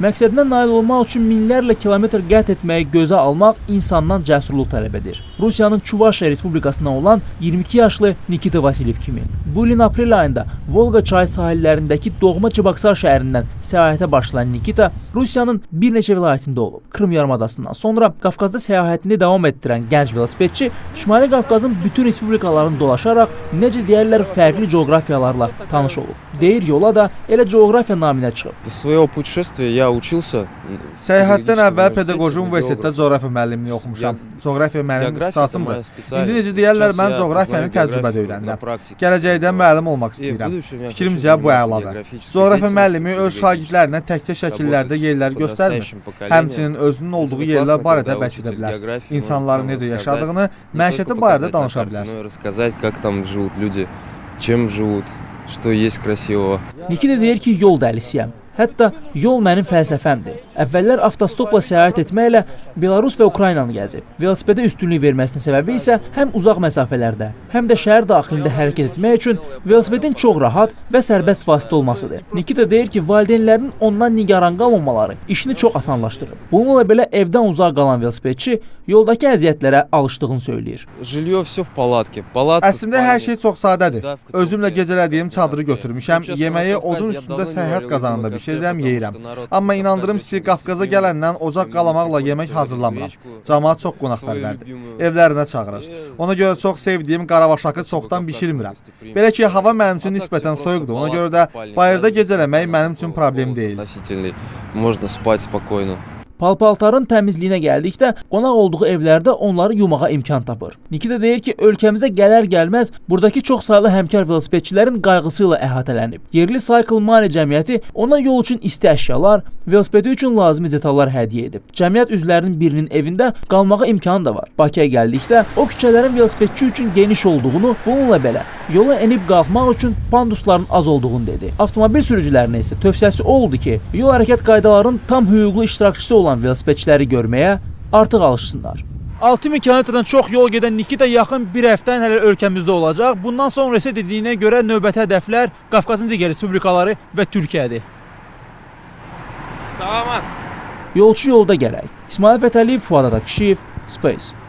Məqsədinə nail olmaq üçün minlərlə kilometr qət etməyi gözə almaq insandan cəsurluq tələb edir. Rusiyanın Çuvaşiya Respublikasından olan 22 yaşlı Nikita Vasilyev kimi. Bu ilin aprel ayında Volqa çayı sahillərindəki doğma Çebaksar şəhərindən səyahətə başlayan Nikita Rusiyanın bir neçə vilayətində olub. Krım yarımadasından sonra Qafqazda səyahətini davam etdirən gənc velosipedçi Şimali Qafqazın bütün respublikalarını dolaşaraq necə deyərlər fərqli coğrafiyalarla tanış olub. Deyir yola da elə coğrafiya naminə çıxıb. Səyahətdən əvvəl pedaqoji universitetdə coğrafiya müəllimliyi oxumuşam. Coğrafiya mənim ixtisasımdır. İndi necə deyərlər, mən coğrafiyanı təcrübədə öyrənirəm. Gələcəkdə müəllim olmaq istəyirəm. Fikrimcə bu əladır. Coğrafiya müəllimi öz şagirdlərinə təkcə şəkillərdə yerləri göstərmir. Həmçinin özünün olduğu yerlər barədə bəhs edə bilər. İnsanların necə yaşadığını, məişəti barədə danışa bilər. Nikita deyir ki, yol dəlisiyəm. Hətta yol mənim fəlsəfəmdir. Əvvəllər avtostopla səyahət etməklə Belarus və Ukraynanı gəzib. Velosipedə üstünlük verməsinin səbəbi isə həm uzaq məsafələrdə, həm də şəhər daxilində hərəkət etmək üçün velosipedin çox rahat və sərbəst vasitə olmasıdır. Nikita deyir ki, valideynlərinin ondan nigaran qalmamaları işini çox asanlaşdırıb. Bununla belə evdən uzaq qalan velosipedçi yoldakı əziyyətlərə alışdığını söyləyir. Əslində hər şey çox sadədir. Özümlə gecələdiyim çadırı götürmüşəm, yeməyi odun üstündə səyahət qazanında bişirirəm, yeyirəm. Amma inandırım sizi, Qafqaza gələndən ocaq qalamaqla yemək hazırlamıram. Camaat çox qonaqpərvərdir. Evlərinə çağırır. Ona görə çox sevdiyim qaravaşakı çoxdan bişirmirəm. Belə ki, hava mənim üçün nisbətən soyuqdur. Ona görə də bayırda gecələmək mənim üçün problem deyil. Pal-paltarın təmizliyinə gəldikdə qonaq olduğu evlərdə onları yumağa imkan tapır. Nikita deyir ki, ölkəmizə gələr-gəlməz buradakı çox saylı həmkar velosipedçilərin qayğısı ilə əhatələnib. Yerli Cycle Money cəmiyyəti ona yol üçün isti əşyalar, velosipedi üçün lazımi detallar hədiyyə edib. Cəmiyyət üzvlərinin birinin evində qalmağa imkanı da var. Bakıya gəldikdə o küçələrin velosipedçi üçün geniş olduğunu, bununla belə yola enib qalxmaq üçün pandusların az olduğunu dedi. Avtomobil sürücülərinə isə tövsiyəsi oldu ki, yol hərəkət qaydalarının tam hüquqlu iştirakçısı olan velosipedçiləri görməyə artıq alışsınlar. 6000 kilometrdən çox yol gedən Nikita yaxın bir həftədən hələ ölkəmizdə olacaq. Bundan sonra isə dediyinə görə növbəti hədəflər Qafqazın digər respublikaları və Türkiyədir. Salamat. Yolçu yolda gərək. İsmail Fətəliyev, Fuad Atakişiyev, Space.